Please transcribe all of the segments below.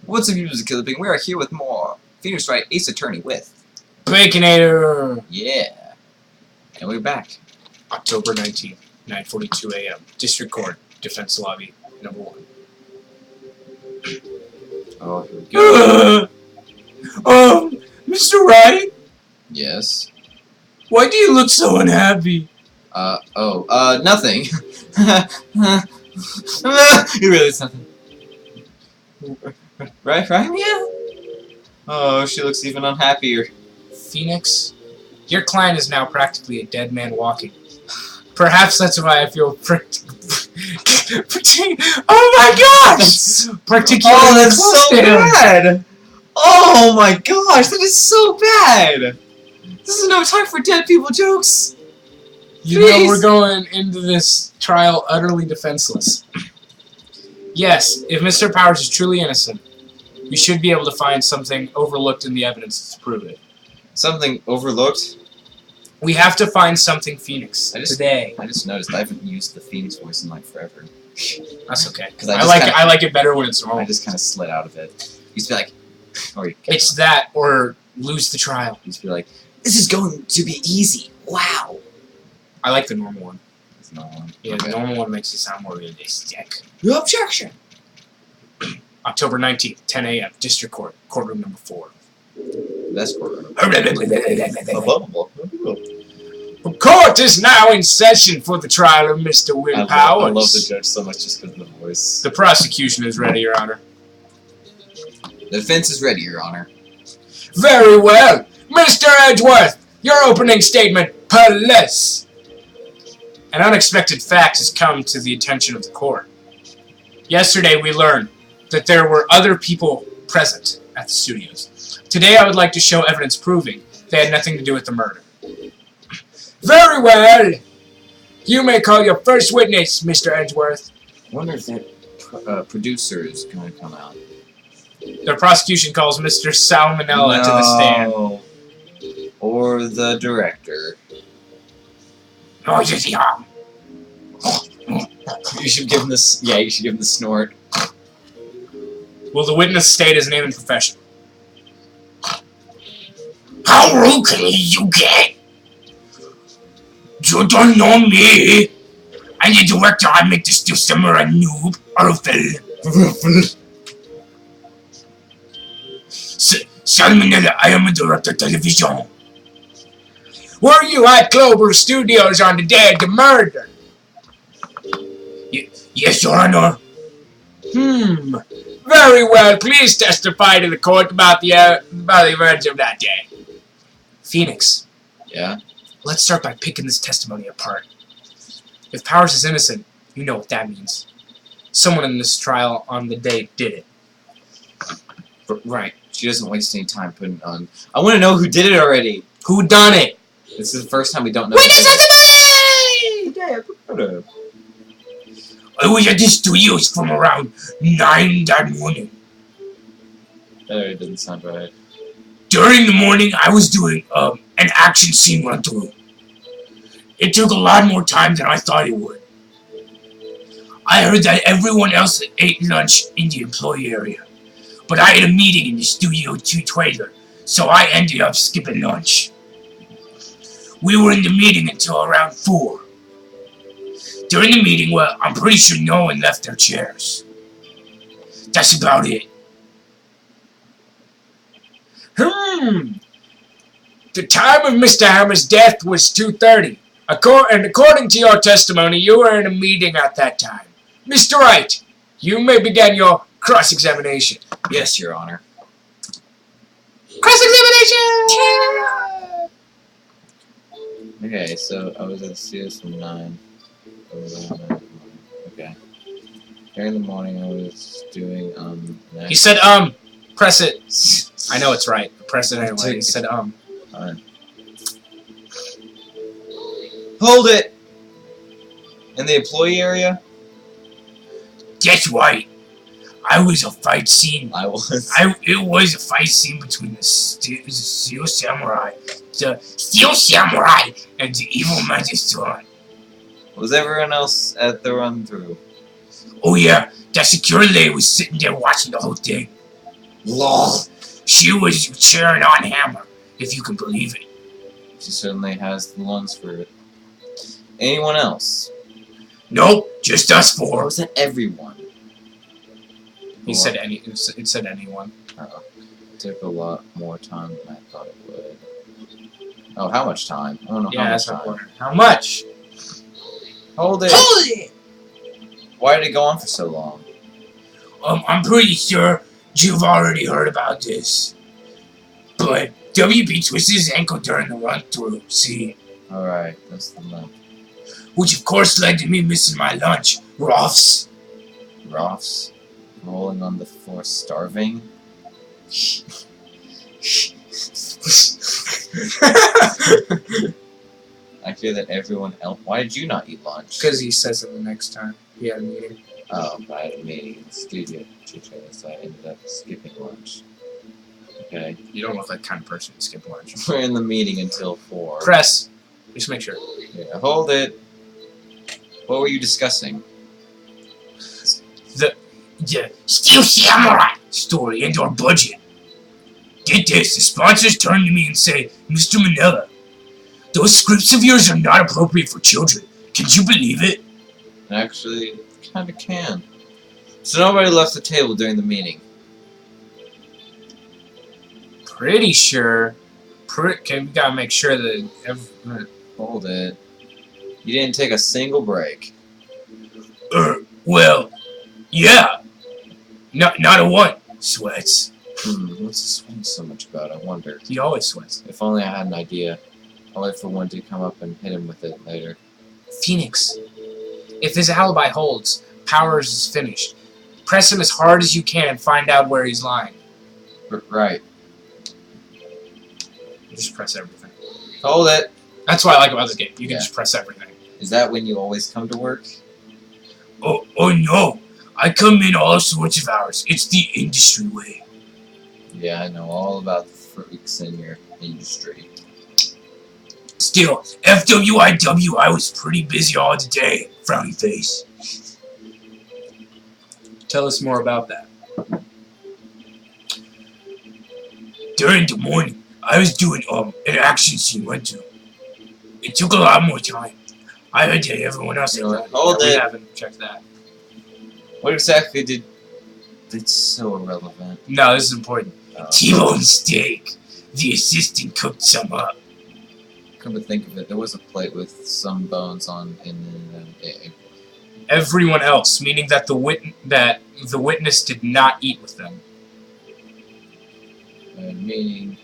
What's up, music killer being? We are here with more Phoenix Wright Ace Attorney with Baconator. Yeah. And we're back. October 19th, 9:42 a.m. District Court, Defense Lobby, number 1. Oh, here we go. Mr. Wright, Yes. why do you look so unhappy? Nothing. You really, it's nothing. Right? Yeah. Oh, she looks even unhappier. Phoenix, your client is now practically a dead man walking. Perhaps that's why I feel oh my gosh! Particularly Oh, that's close so to him. bad! Oh my gosh, that is so bad! This is no time for dead people jokes! You know we're going into this trial utterly defenseless. Yes, if Mr. Powers is truly innocent, we should be able to find something overlooked in the evidence to prove it. Something overlooked? We have to find something, Phoenix, today. I just noticed I haven't used the Phoenix voice in like forever. That's okay. I like it better when it's normal. I just kind of slid out of it. Used to be like, It's that or lose the trial. Used to be like, this is going to be easy. Wow. I like the normal one. It's not one. Yeah, Okay. the normal one makes it sound more realistic. No objection. October 19th, 10 a.m. District Court, courtroom number 4. That's courtroom. The court is now in session for the trial of Mr. Will Powers. I love the judge so much just because of the voice. The prosecution is ready, Your Honor. The defense is ready, Your Honor. Very well. Mr. Edgeworth, your opening statement, please. An unexpected fact has come to the attention of the court. Yesterday we learned that there were other people present at the studios. Today I would like to show evidence proving they had nothing to do with the murder. Very well. You may call your first witness, Mr. Edgeworth. I wonder if that producer is going to come out. The prosecution calls Mr. Salmonella to the stand. Or the director. Oh, yeah. You should give him this. Yeah, you should give him the snort. Will the witness state his name and profession? How rude can you get? You don't know me. I'm the director. I make this still samurai noob. Arfel. Salmonella, I am a director of television. Were you at Global Studios on the day of the murder? Yes, Your Honor. Very well. Please testify to the court about the events of that day. Phoenix. Yeah? Let's start by picking this testimony apart. If Powers is innocent, you know what that means. Someone in this trial on the day did it. But, right. She doesn't waste any time putting on. I want to know who did it already. Who done it? This is the first time we don't know. Witness testimony! I was at the studios from around 9 that morning. It doesn't sound right. During the morning, I was doing an action scene run through. It took a lot more time than I thought it would. I heard that everyone else ate lunch in the employee area, but I had a meeting in the Studio 2 trailer, so I ended up skipping lunch. We were in the meeting until around 4. During the meeting, well, I'm pretty sure no one left their chairs. That's about it. The time of Mr. Hammer's death was 2:30. And according to your testimony, you were in a meeting at that time. Mr. Wright, you may begin your cross-examination. Yes, Your Honor. Cross-examination! Okay, so I was at the studios from 9. Okay. During the morning, I was doing, He said, press it. I know it's right. Press it anyway. He said, Alright. Hold it! In the employee area? That's right. I was a fight scene. It was a fight scene between the Steel Samurai, and the evil magistrate. Was everyone else at the run-through? Oh yeah, that security lady was sitting there watching the whole thing. Lol. She was cheering on Hammer, if you can believe it. She certainly has the lungs for it. Anyone else? Nope, just us Or four. was that everyone? He said any. It said anyone. It took a lot more time than I thought it would. Oh, how much time? I don't know Yeah, how that's much my time. point. How much? Hold it. Hold it! Why did it go on for so long? I'm pretty sure you've already heard about this. But WB twisted his ankle during the run-through, see? Alright, that's the limp. Which of course led to me missing my lunch. Roths. Roths? Rolling on the floor, starving? I fear that everyone else. Why did you not eat lunch? Because he says it the next time he had a meeting. Oh, I had a meeting in the studio today, so I ended up skipping lunch. Okay. You don't look like the kind of person to skip lunch. We're in the meeting until 4. Press. Just make sure. Yeah, hold it. What were you discussing? The Steel Samurai story and our budget. Get this, the sponsors turn to me and say, Mr. Manila, those scripts of yours are not appropriate for children. Can you believe it? Actually, kinda can. So nobody left the table during the meeting. Pretty sure. We gotta make sure that Hold it. You didn't take a single break. well, yeah. Not a one. Sweats. What's he sweating so much about? I wonder. He always sweats. If only I had an idea. I'll wait for one to come up and hit him with it later. Phoenix. If his alibi holds, Powers is finished. Press him as hard as you can and find out where he's lying. Right. Just press everything. Hold it. That's what I like about this game. You can Yeah. just press everything. Is that when you always come to work? Oh no. I come in all sorts of hours. It's the industry way. Yeah, I know all about the freaks in your industry. Still, FWIW, I was pretty busy all the day. Frowny face. Tell us more about that. During the morning, I was doing an action scene went to. It took a lot more time. I heard that everyone else had done it. Hold We it. haven't checked that. What exactly did... It's so irrelevant. No, this is important. Oh. T-bone steak. The assistant cooked some up. Come to think of it, there was a plate with some bones on Everyone else, meaning that the witness did not eat with them. meaning...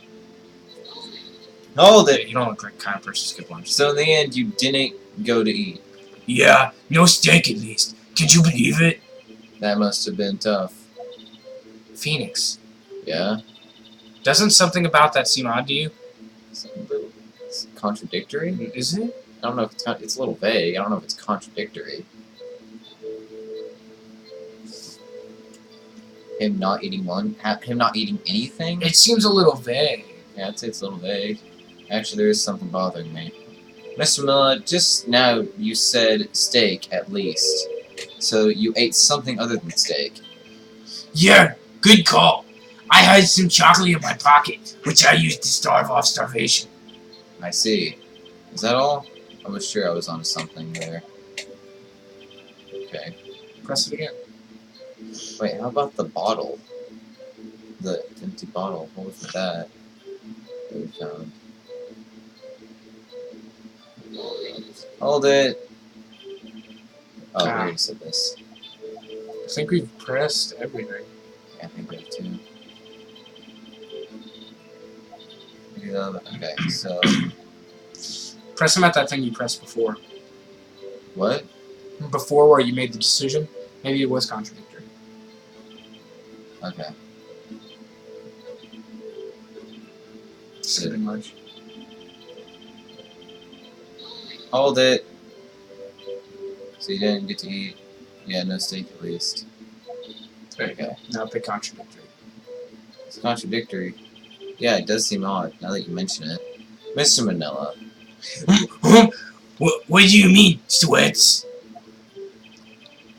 Hold it! You don't look like the kind of person to skip lunch. So in the end, you didn't go to eat. Yeah, no steak at least. Could you believe it? That must have been tough. Phoenix. Yeah? Doesn't something about that seem odd to you? It's contradictory? Is it? I don't know if it's a little vague. I don't know if it's contradictory. Him not eating him not eating anything? It seems a little vague. Yeah, I'd say it's a little vague. Actually, there is something bothering me. Mr. Miller, just now you said steak, at least. So you ate something other than steak. Yeah, good call. I had some chocolate in my pocket, which I used to starve off starvation. I see. Is that all? I was sure I was onto something there. Okay. Press it again. Wait, how about the bottle? The empty bottle. What was that we found? Hold it! Oh, we already said this. I think we've pressed everything. Yeah, I think we have two. Okay, so... Press him at that thing you pressed before. What? Before where you made the decision. Maybe it was contradictory. Okay. Skipping lunch. Hold it! So you didn't get to eat? Yeah, no steak at least. There you go. Now pick contradictory. It's contradictory. Yeah, it does seem odd, now that you mention it. Mr. Manila. What do you mean, Sweats?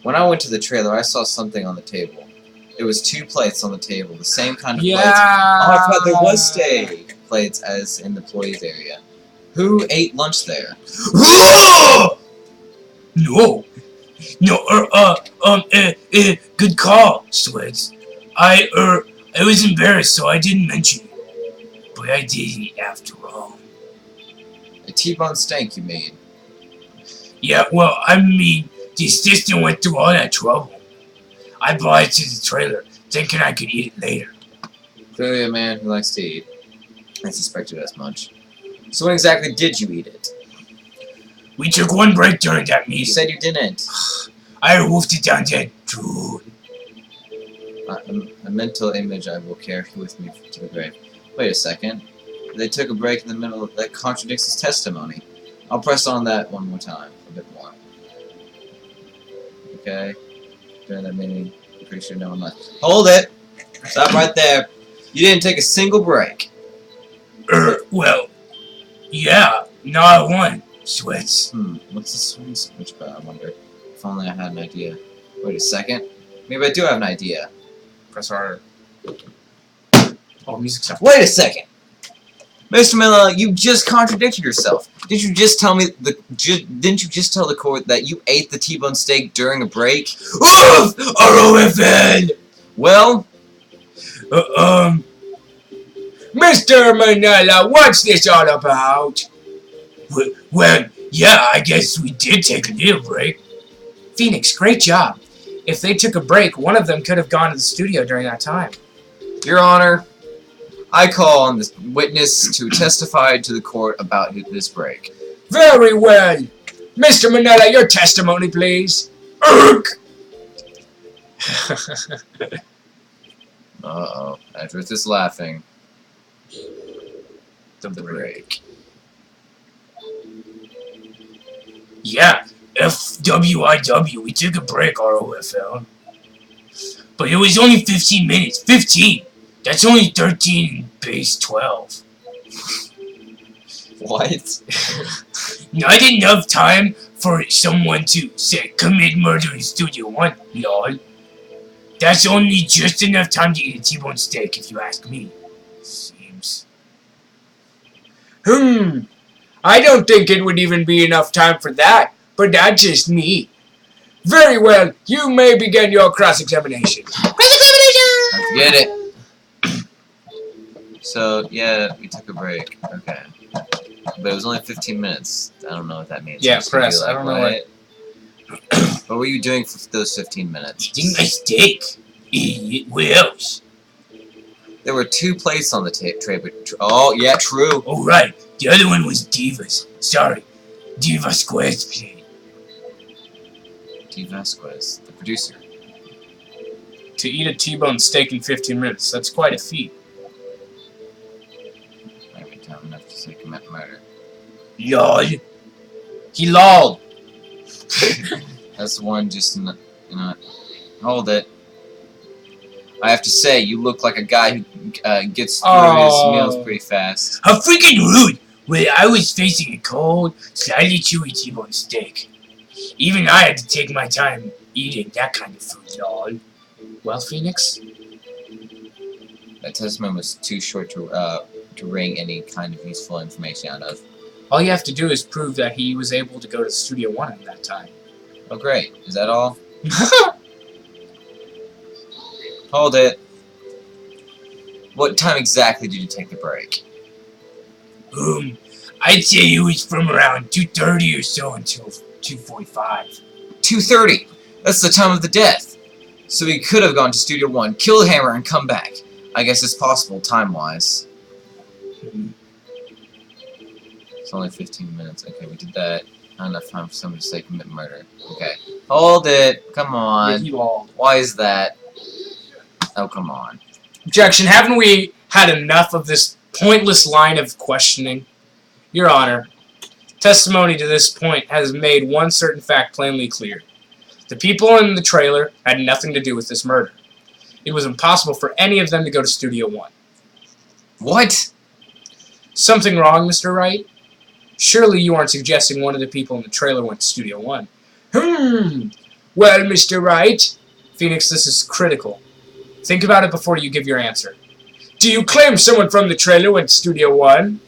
When I went to the trailer, I saw something on the table. It was 2 plates on the table, the same kind of Yeah. plates. Oh, I forgot there was steak plates as in the employees area. Who ate lunch there? No. Good call, Sweats. I was embarrassed, so I didn't mention it. But I did it after all. A T-bone steak you made. Yeah, well, I mean, the assistant went through all that trouble. I brought it to the trailer, thinking I could eat it later. Clearly a man who likes to eat. I suspected as much. So when exactly did you eat it? We took 1 break during that meeting. You said you didn't. I wolfed it down dead. Dude. A mental image I will carry with me to the grave. Wait a second. They took a break in the middle of that contradicts his testimony. I'll press on that one more time. A bit more. Okay. During that meeting, I'm pretty sure no one left. Hold it! Stop right there. You didn't take a single break. Well, yeah, not one. Sweats. What's the swing switch about, I wonder? If only I had an idea. Wait a second. Maybe I do have an idea. Press harder. Oh, music's up. Wait a second! Mr. Miller, you just contradicted yourself. Didn't you just tell the court that you ate the T-bone steak during a break? Oof! R-O-F-N! Well? Mr. Manila, what's this all about? Well, yeah, I guess we did take a little break. Phoenix, great job. If they took a break, one of them could have gone to the studio during that time. Your Honor, I call on this witness to testify to the court about this break. Very well. Mr. Manila, your testimony, please. Uh-oh. Edward is laughing. The break. Yeah, FWIW, we took a break, ROFL. But it was only 15 minutes. 15! That's only 13 base 12. What? Not enough time for someone to, say, commit murder in Studio 1, lol. That's only just enough time to eat a T-bone steak, if you ask me. Seems. I don't think it would even be enough time for that, but that's just me. Very well, you may begin your cross-examination. I get it. So, yeah, we took a break. Okay. But it was only 15 minutes. I don't know what that means. Yeah, press. I don't know what. What were you doing for those 15 minutes? Eating my steak. What else? There were 2 plates on the tray, but oh, yeah, true. Oh, right. The other one was Divas. Sorry. Diva Square's plate. D. Vasquez, the producer. To eat a T-bone steak in 15 minutes, that's quite a feat. Maybe time enough to say commit murder. Lol. He lolled. That's the one just in the, hold it. I have to say, you look like a guy who gets through his meals pretty fast. How freaking rude! Well, I was facing a cold, slightly chewy T-bone steak. Even I had to take my time eating that kind of food, lol. Well, Phoenix? That testimony was too short to wring any kind of useful information out of. All you have to do is prove that he was able to go to Studio 1 at that time. Oh, great. Is that all? Hold it. What time exactly did you take the break? I'd say it was from around 2:30 or so until 2:45. 2:30! That's the time of the death! So he could have gone to Studio 1, killed Hammer, and come back. I guess it's possible, time-wise. It's only 15 minutes. Okay, we did that. Not enough time for someone to say commit murder. Okay. Hold it! Come on. Why is that? Oh, come on. Objection. Haven't we had enough of this pointless line of questioning? Your Honor, testimony to this point has made one certain fact plainly clear. The people in the trailer had nothing to do with this murder. It was impossible for any of them to go to Studio 1. What? Something wrong, Mr. Wright? Surely you aren't suggesting one of the people in the trailer went to Studio 1. Well, Mr. Wright, Phoenix, this is critical. Think about it before you give your answer. Do you claim someone from the trailer went to Studio One?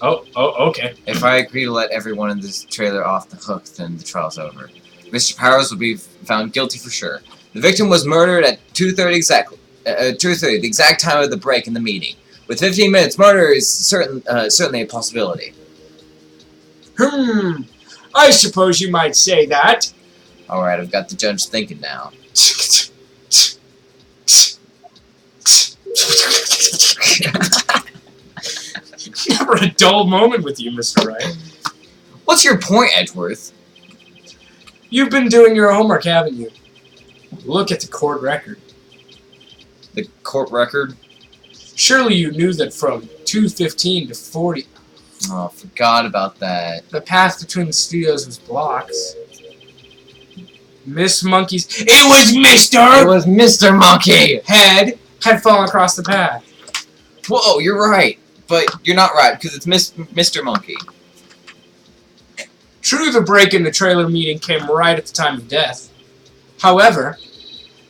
Oh, okay. If I agree to let everyone in this trailer off the hook, then the trial's over. Mr. Powers will be found guilty for sure. The victim was murdered at 2:30 exactly. 2:30, the exact time of the break in the meeting. With 15 minutes, murder is certainly a possibility. I suppose you might say that. Alright, I've got the judge thinking now. Never a dull moment with you, Mr. Wright. What's your point, Edgeworth? You've been doing your homework, haven't you? Look at the court record. The court record? Surely you knew that from 2:15 to 40... Oh, forgot about that. The path between the studios was blocked. Miss Monkey's... It was Mr. Monkey! Head had fallen across the path. Whoa, you're right. But you're not right, because it's Mr. Monkey. True, the break in the trailer meeting came right at the time of death. However,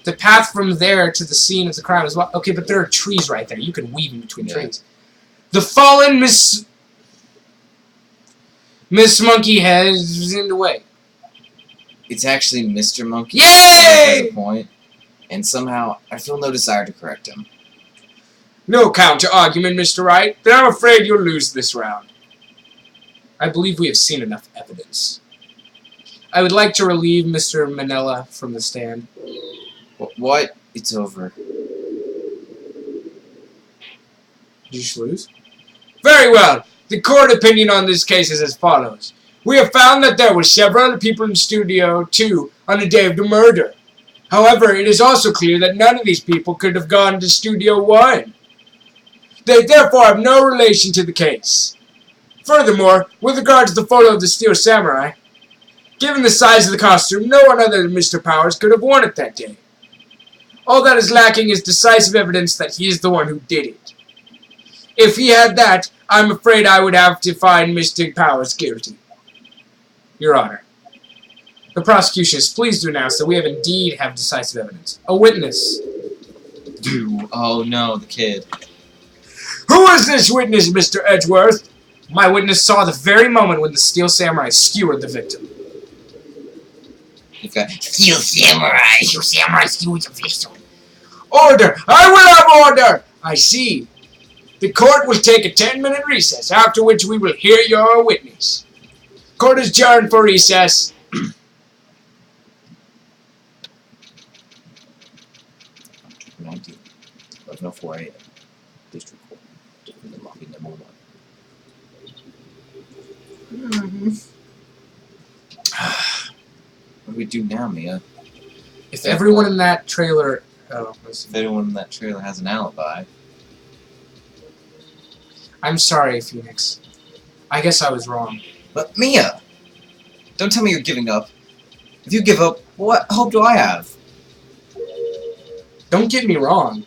the path from there to the scene of the crime is... Okay, but there are trees right there. You can weave in between trees. The fallen Miss Monkey has in the way. It's actually Mr. Monkey. Yay! Point, and somehow I feel no desire to correct him. No counter-argument, Mr. Wright, but I'm afraid you'll lose this round. I believe we have seen enough evidence. I would like to relieve Mr. Manella from the stand. What? It's over. Did you just lose? Very well. The court opinion on this case is as follows. We have found that there were several people in Studio 2 on the day of the murder. However, it is also clear that none of these people could have gone to Studio 1. They therefore have no relation to the case. Furthermore, with regard to the photo of the Steel Samurai, given the size of the costume, no one other than Mr. Powers could have worn it that day. All that is lacking is decisive evidence that he is the one who did it. If he had that, I'm afraid I would have to find Mr. Powers guilty. Your Honor, the prosecution is pleased to announce that we have indeed have decisive evidence. A witness. Oh no, the kid. Who is this witness, Mr. Edgeworth? My witness saw the very moment when the Steel Samurai skewered the victim. Okay. Steel Samurai skewered the victim. Order! I will have order! I see. The court will take a 10-minute recess, after which we will hear your witness. Court is adjourned for recess. 11:04 a.m. District Court. Different than lobby number 1. What do we do now, Mia? If everyone in that trailer... Oh, if anyone in that trailer has an alibi... I'm sorry, Phoenix. I guess I was wrong. But, Mia! Don't tell me you're giving up. If you give up, what hope do I have? Don't get me wrong.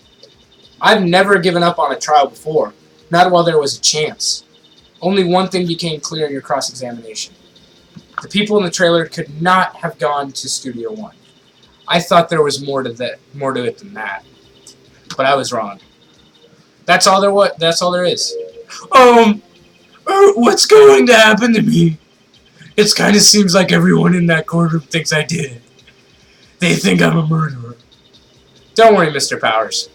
I've never given up on a trial before. Not while there was a chance. Only one thing became clear in your cross-examination. The people in the trailer could not have gone to Studio 1. I thought there was more to it than that. But I was wrong. That's all there is. What's going to happen to me? It kind of seems like everyone in that courtroom thinks I did it. They think I'm a murderer. Don't worry, Mr. Powers.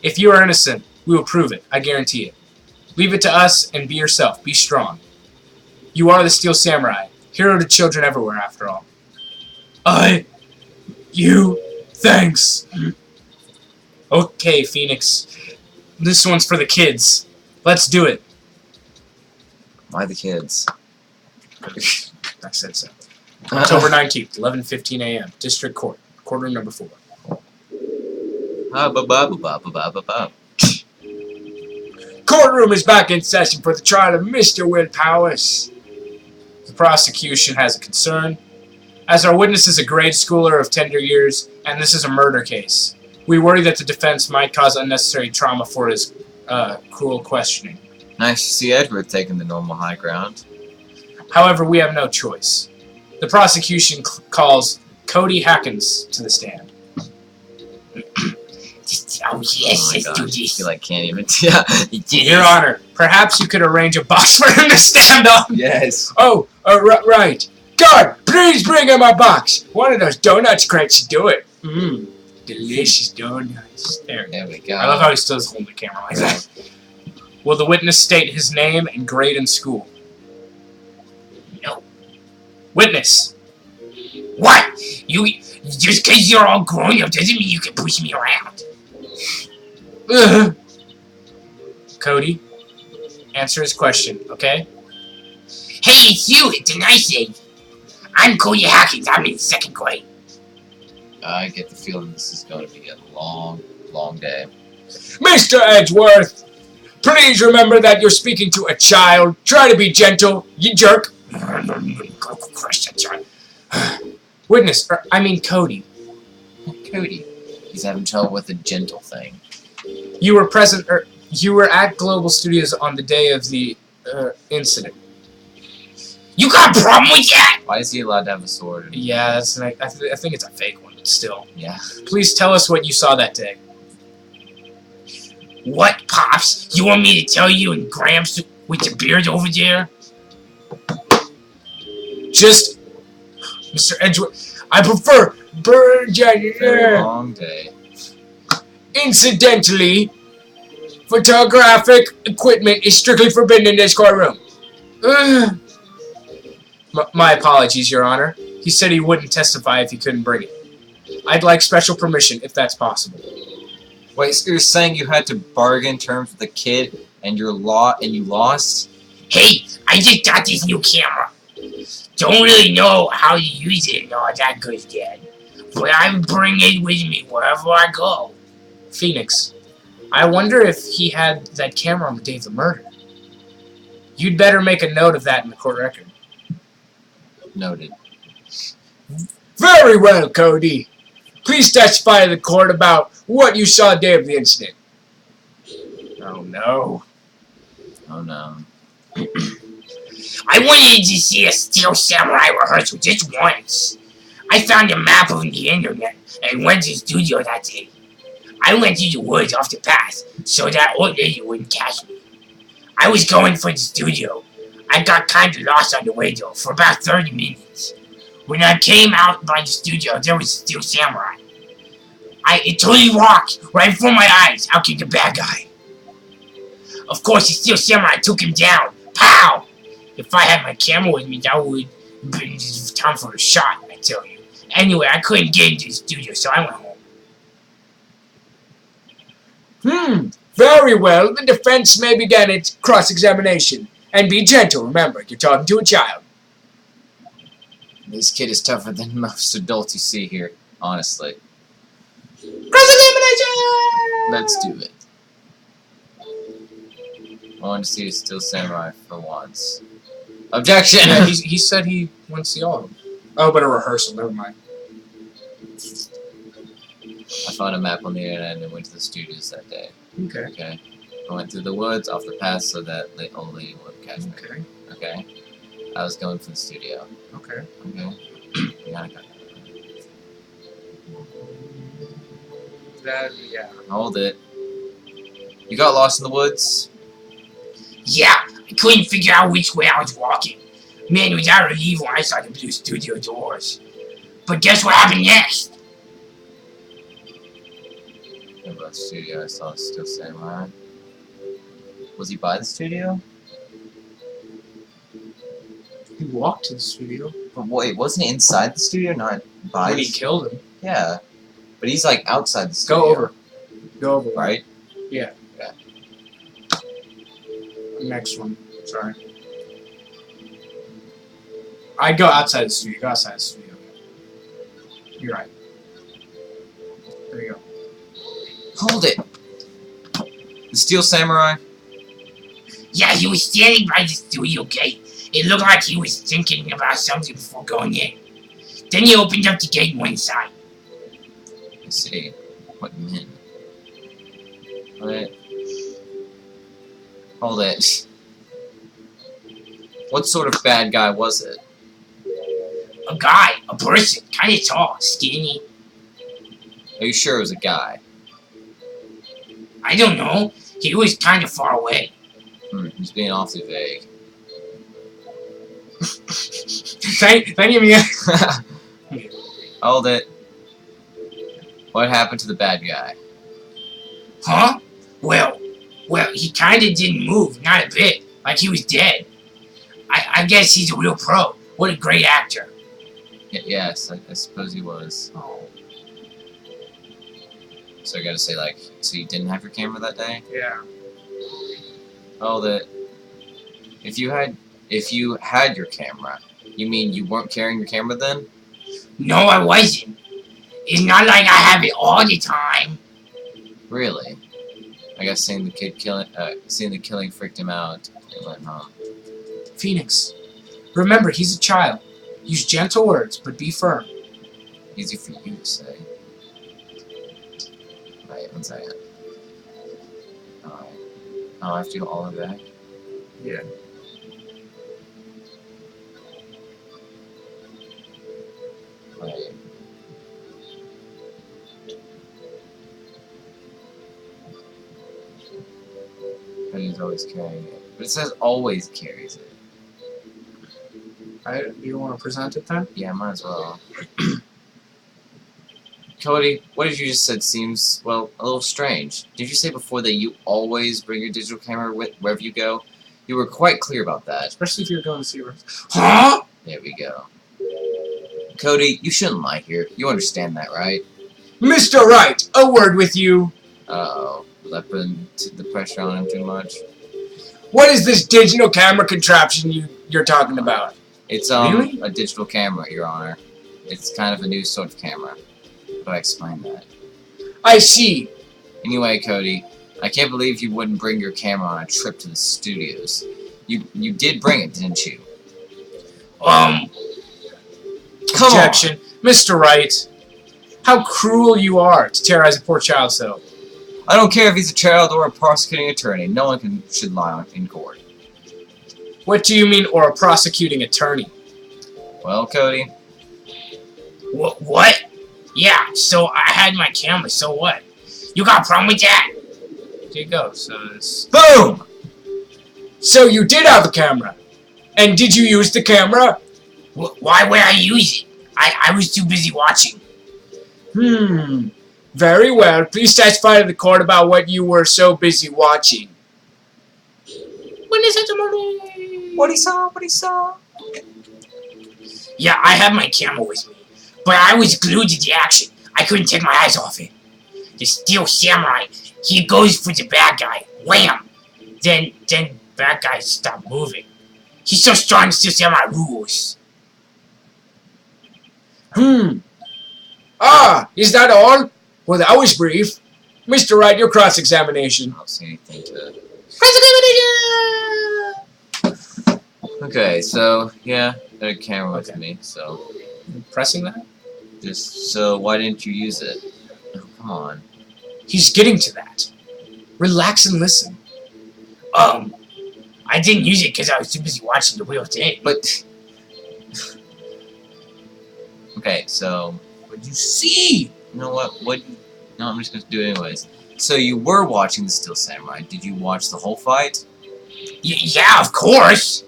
If you are innocent, we will prove it. I guarantee it. Leave it to us and be yourself. Be strong. You are the Steel Samurai. Hero to children everywhere, after all. Thanks. Okay, Phoenix. This one's for the kids. Let's do it. Why the kids? I said so. October 19th, 11:15 a.m. District Court. Courtroom number 4. Courtroom is back in session for the trial of Mr. Will Powers. The prosecution has a concern. As our witness is a grade schooler of tender years, and this is a murder case, we worry that the defense might cause unnecessary trauma for his cruel questioning. Nice to see Edward taking the normal high ground. However, we have no choice. The prosecution calls Cody Hackins to the stand. Oh yes, let's do I this. feel like can't even. Yeah. Your Honor, perhaps you could arrange a box for him to stand on. Yes. Oh, right. Guard, please bring him a box. One of those donuts crates should do it. Mmm, delicious donuts. There we go. I love how he still holding the camera like that. Will the witness state his name and grade in school? No. Witness. What? You just because you're all grown up doesn't mean you can push me around. Cody, answer his question, okay? Hey, it's you. Didn't I say? I'm Cody Hackins. I'm in 2nd grade. I get the feeling this is going to be a long, long day. Mr. Edgeworth, please remember that you're speaking to a child. Try to be gentle, you jerk. Witness, Cody. Cody. He's having trouble with the gentle thing. You were present, you were at Global Studios on the day of the incident. You got a problem with that? Why is he allowed to have a sword? Yeah, that's I think it's a fake one, but still. Yeah. Please tell us what you saw that day. What, Pops? You want me to tell you and Gramps with the beard over there? Just, Mr. Edgeworth, I prefer bird Very long day. Incidentally, photographic equipment is strictly forbidden in this courtroom. My apologies, Your Honor. He said he wouldn't testify if he couldn't bring it. I'd like special permission, if that's possible. Wait, so you're saying you had to bargain terms with the kid and you lost? Hey, I just got this new camera. Don't really know how to use it and all that good yet. But I bring it with me wherever I go. Phoenix, I wonder if he had that camera on the day of the murder. You'd better make a note of that in the court record. Noted. Very well, Cody. Please testify to the court about what you saw the day of the incident. Oh no. Oh no. I wanted to see a Steel Samurai rehearsal just once. I found a map on the internet and went to the studio that day. I went to the woods off the path so that old lady wouldn't catch me. I was going for the studio. I got kind of lost on the way though for about 30 minutes. When I came out by the studio, there was a Steel Samurai. It totally rocked right before my eyes. Out came the bad guy. Of course, the Steel Samurai took him down. Pow! If I had my camera with me, that would have been time for a shot, I tell you. Anyway, I couldn't get into the studio, so I went home. Very well. The defense may begin its cross-examination. And be gentle, remember, you're talking to a child. This kid is tougher than most adults you see here, honestly. Cross-examination! Let's do it. I want to see a Steel Samurai for once. Objection! Yeah, he said he went to see all of them. Oh, but a rehearsal, never mind. I found a map on the internet and went to the studios that day. Okay. I went through the woods, off the path, so that the old lady wouldn't catch me. Okay. I was going for the studio. Okay. Yeah. Hold it. You got lost in the woods? Yeah, I couldn't figure out which way I was walking. Man, it was out of leave when I saw the blue studio doors. But guess what happened next? About the studio, I saw a Steel Samurai. Was he by the studio? He walked to the studio. But wait, wasn't he inside the studio, not by When he killed him. Yeah. But he's like outside the studio. Go over. Right? Yeah. Next one. Sorry. I'd go outside the studio. Go outside the studio. You're right. There you go. Hold it! The Steel Samurai? Yeah, he was standing by the studio gate. It looked like he was thinking about something before going in. Then he opened up the gate and went inside. I see. What men? What? Hold it. What sort of bad guy was it? A guy, a person, kind of tall, skinny. Are you sure it was a guy? I don't know. He was kind of far away. He's being awfully vague. Thank you. Hold it. What happened to the bad guy? Huh? Well, he kind of didn't move, not a bit. Like he was dead. I guess he's a real pro. What a great actor. Yes, I suppose he was. Oh, So I gotta say, like, so you didn't have your camera that day? yeah. Oh, if you had your camera, you mean you weren't carrying your camera then? No, I wasn't. It's not like I have it all the time. Really? I guess seeing the killing freaked him out and went home. Phoenix, remember, he's a child. Use gentle words, but be firm. Easy for you to say. Right, 1 second. Alright. Oh, I have to go all the way back? Yeah. Right. But he's always carrying it. But it says always carries it. Do you want to present it then? Yeah, might as well. Cody, what did you just said seems, well, a little strange. Did you say before that you always bring your digital camera with wherever you go? You were quite clear about that. Especially if you're going to see her. Huh? There we go. Cody, you shouldn't lie here. You understand that, right? Mr. Wright, a word with you. Uh-oh. That put the pressure on him too much. What is this digital camera contraption you're talking about? It's Really? a digital camera, Your Honor. It's kind of a new sort of camera. How do I explain that? I see. Anyway, Cody, I can't believe you wouldn't bring your camera on a trip to the studios. You did bring it, didn't you? Come Objection. Mr. Wright, how cruel you are to terrorize a poor child so. I don't care if he's a child or a prosecuting attorney. No one should lie in court. What do you mean, or a prosecuting attorney? Well, Cody, What? Yeah, so I had my camera, so what? You got a problem with that? There you go. So it's... boom! So you did have a camera. And did you use the camera? Why would I use it? I was too busy watching. Very well. Please testify to the court about what you were so busy watching. When is it tomorrow? What he saw? Yeah, I had my camera with me, but I was glued to the action. I couldn't take my eyes off it. The Steel Samurai, he goes for the bad guy. Wham! Then bad guy stopped moving. He's so strong, Steel Samurai rules. Ah, is that all? Well, that was brief. Mr. Wright, your cross-examination. I don't see anything to... Okay, so, yeah, I had a camera with me, so... Pressing that? So why didn't you use it? Oh, come on. He's getting to that. Relax and listen. I didn't use it because I was too busy watching the real thing. But... okay, so... What'd you see? You know what? No, I'm just gonna do it anyways. So you were watching the Steel Samurai. Did you watch the whole fight? Yeah, of course.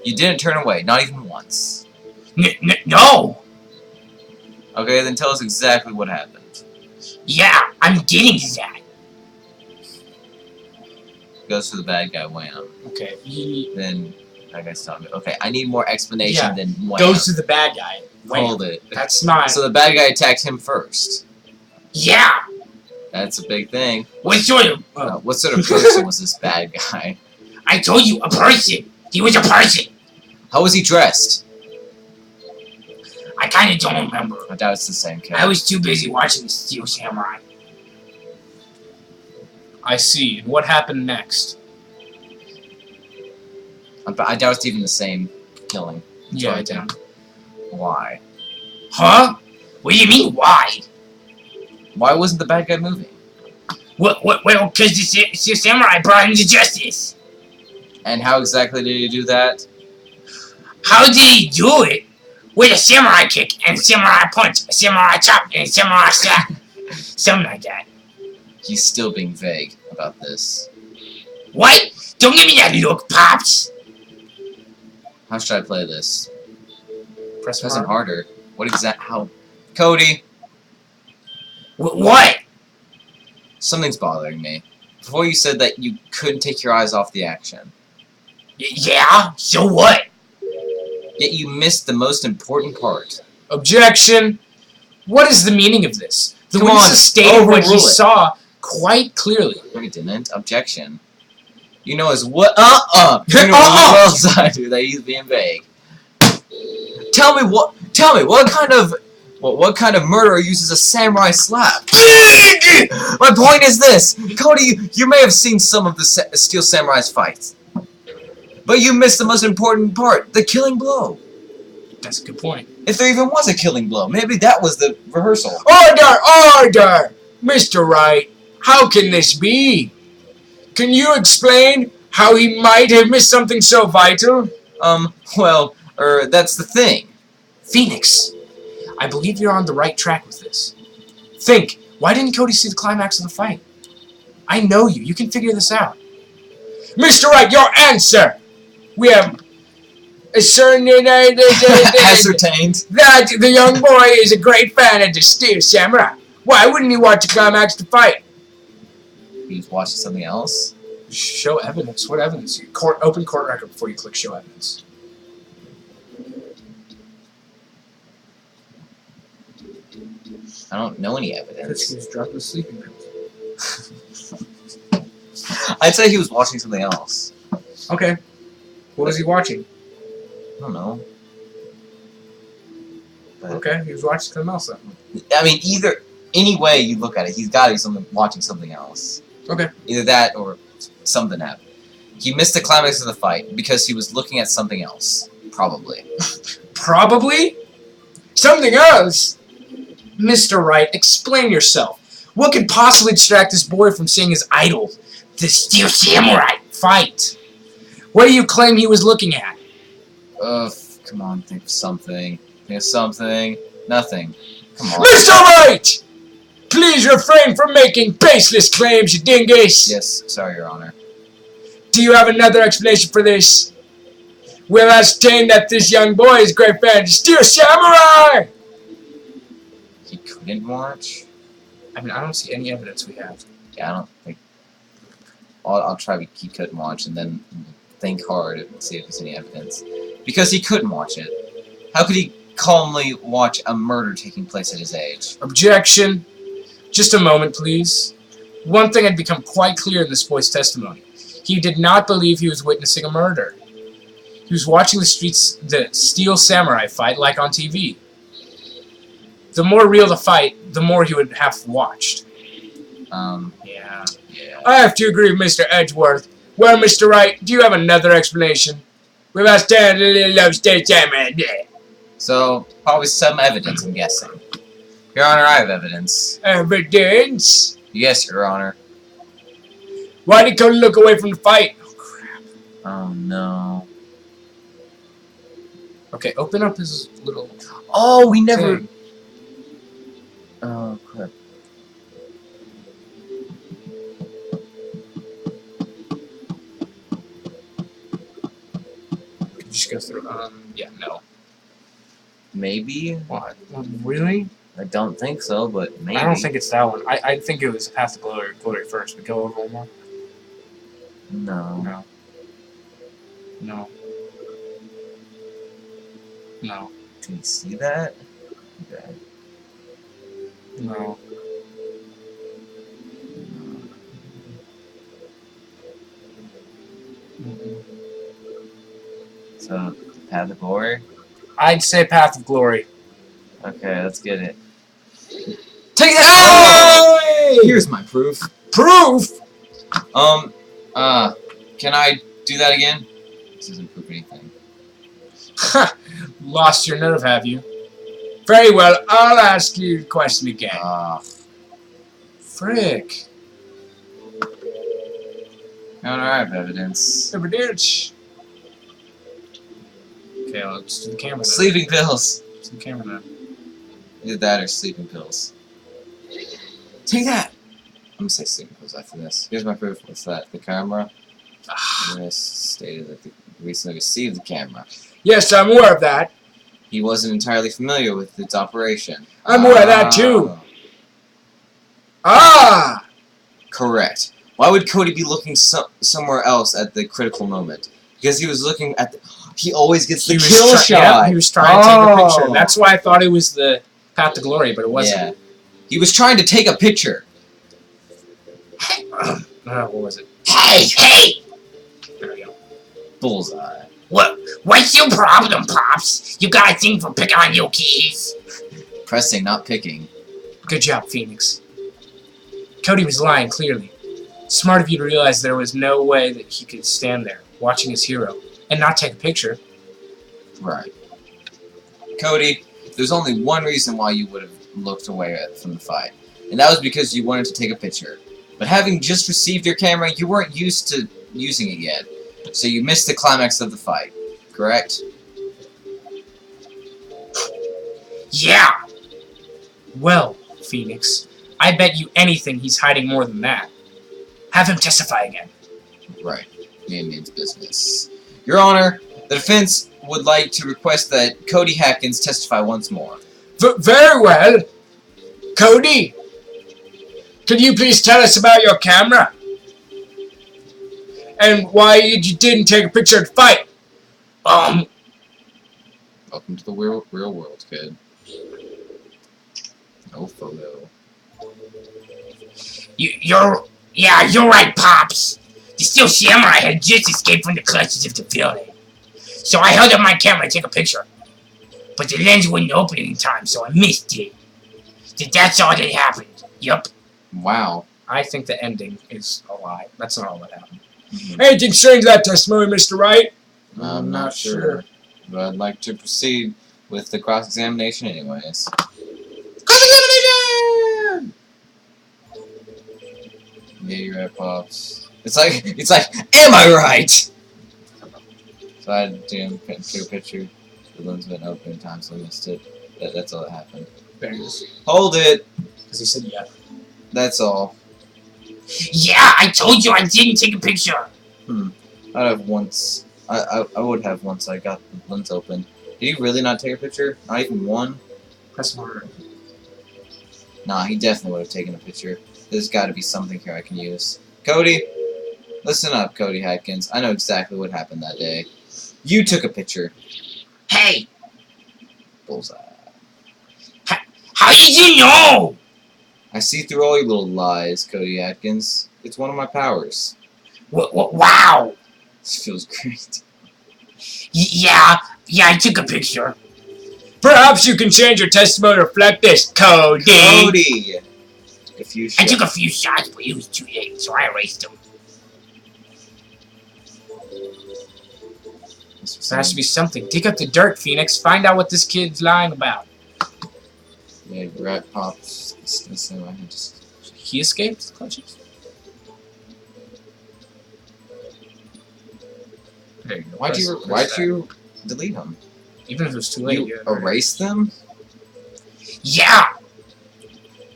You didn't turn away, not even once. No. Okay, then tell us exactly what happened. Yeah, I'm getting to that. Goes to the bad guy, wham. Okay. Then, I guess stop it. Okay, I need more explanation than wham. Goes to the bad guy. Wham. Hold it. That's not... So the bad guy attacked him first. Yeah. That's a big thing. What sort of... What sort of person was this bad guy? I told you, a person. He was a person. How was he dressed? I kind of don't remember. I doubt it's the same character. I was too busy watching the Steel Samurai. I see. And what happened next? I doubt it's even the same killing. Yeah, I do. Why? Huh? What do you mean, why? Why wasn't the bad guy moving? Well, because the Steel Samurai brought him to justice. And how exactly did he do that? How did he do it? with a samurai kick and a samurai punch, a samurai chop, and a samurai slap. Something like that. He's still being vague about this. What? Don't give me that look, Pops. How should I play this? Press Press it hard. harder. What exact? How? Cody, What? something's bothering me. Before you said that you couldn't take your eyes off the action. Yeah? So what? Yet you missed the most important part. Objection. What is the meaning of this? The Come witness on, stated what he overrule it. saw quite clearly. No, he didn't. Objection. You know as what? You know as well as I do that he's being vague. Tell me what kind of murderer uses a samurai slap? My point is this, Cody. You may have seen some of the Steel Samurai's fights, but you missed the most important part: the killing blow. That's a good point. If there even was a killing blow, maybe that was the rehearsal. Order! Mr. Wright, how can this be? Can you explain how he might have missed something so vital? Well, that's the thing. Phoenix, I believe you're on the right track with this. Think, why didn't Cody see the climax of the fight? I know you. You can figure this out. Mr. Wright, your answer! We have ascertained Ascertained. that the young boy is a great fan of the Steel Samurai. Why wouldn't he watch the climax of the fight? He was watching something else. Show evidence. What evidence? Open court record before you click show evidence. I don't know any Because evidence. he was drunk with sleeping pills. I'd say he was watching something else. Okay. What was he watching? I don't know. But, Okay, he was watching something else then. I mean, any way you look at it, he's got to be watching something else. Okay. Either that or something happened. He missed the climax of the fight because he was looking at something else. Probably. Probably? Something else? Mr. Wright, explain yourself. What could possibly distract this boy from seeing his idol, the Steel Samurai, fight? What do you claim he was looking at? Come on, think of something. Think of something. Nothing. Come on. Mr. Wright! Please refrain from making baseless claims, you dingus! Yes, sorry, Your Honor. Do you have another explanation for this? We'll ascertain that this young boy is a great fan of the Steel Samurai! He couldn't watch? I mean, I don't see any evidence we have. Yeah, I don't think... I'll try he couldn't watch and then think hard and see if there's any evidence. Because he couldn't watch it. How could he calmly watch a murder taking place at his age? Objection. Just a moment, please. One thing had become quite clear in this boy's testimony. He did not believe he was witnessing a murder. He was watching the Steel Samurai fight like on TV. The more real the fight, the more he would have watched. Yeah. I have to agree with Mr. Edgeworth. Well, Mr. Wright, do you have another explanation? We've asked Dan to love Steel Samurai. So, probably some evidence, I'm guessing. Your Honor, I have evidence. Evidence? Yes, Your Honor. Why did Cody look away from the fight? Oh, crap. Oh, no. Okay, open up his little... Oh, we never... thing. Oh, crap. Could you just go through... yeah, no. Maybe? What? Really? I don't think so, but maybe. I don't think it's that one. I think it was Path to Glory first. We go over one more? No. No. No. No. Can you see that? Okay. No. So, Path of Glory? I'd say Path of Glory. Okay, let's get it. Take that! Hey! Here's my proof. Proof? Can I do that again? This doesn't prove anything. Ha! Lost your nerve, have you? Very well, I'll ask you the question again. Frick. Your Honor, I have evidence. Evidence. Okay, let's do the camera. Sleeping pills. Some camera now. Either that or sleeping pills. Take that! I'm gonna say sleeping pills after this. Here's my proof. What's that? The camera? This stated that they recently received the camera. Yes, I'm aware of that. He wasn't entirely familiar with its operation. I'm aware of that too. Ah! Correct. Why would Cody be looking somewhere else at the critical moment? Because he was looking at the... He always gets the kill shot! Yeah, he was trying to take a picture. Oh. That's why I thought it was the Path to Glory, but it wasn't. Yeah. He was trying to take a picture. What was it? Hey! There we go. Bullseye. What's your problem, Pops? You got a thing for picking on your keys? Pressing, not picking. Good job, Phoenix. Cody was lying, clearly. Smart of you to realize there was no way that he could stand there, watching his hero, and not take a picture. Right. Cody, there's only one reason why you would have looked away from the fight, and that was because you wanted to take a picture. But having just received your camera, you weren't used to using it yet, so you missed the climax of the fight, correct? Yeah! Well, Phoenix, I bet you anything he's hiding more than that. Have him testify again. Right. Man means business. Your Honor, the defense would like to request that Cody Hatkins testify once more. Very well. Cody, could you please tell us about your camera? And why you didn't take a picture of the fight? Welcome to the real world, kid. No photo. You're right, Pops. The Steel Samurai had just escaped from the clutches of the villain. So I held up my camera to take a picture. But the lens wouldn't open in time, so I missed it. That's all that happened. Yup. Wow. I think the ending is a lie. That's not all that happened. Anything strange to that testimony, Mr. Wright? I'm not sure. But I'd like to proceed with the cross-examination anyways. Cross-examination! Yeah, you're right, Pops. It's like, am I right? So I had to take a picture. The lens been open in time, so I missed it. That's all that happened. There it is. Hold it! Because he said yeah. That's all. Yeah, I told you I didn't take a picture. I'd have once. I would have once I got the lens open. Did he really not take a picture? Not even one? Press harder. Nah, he definitely would have taken a picture. There's got to be something here I can use. Cody, listen up, Cody Hatkins. I know exactly what happened that day. You took a picture. Hey, Bullseye. how did you know? I see through all your little lies, Cody Hatkins. It's one of my powers. Wow. This feels great. Yeah, I took a picture. Perhaps you can change your testimony to reflect this, Cody. Cody! A few I shots. took a few shots, but it was too late, so I erased them. There has to be something. Dig up the dirt, Phoenix. Find out what this kid's lying about. Yeah, rat pops. Just... He escaped the clutches? There you go. Why'd you delete them? Even if it was too late. You erased them? Yeah,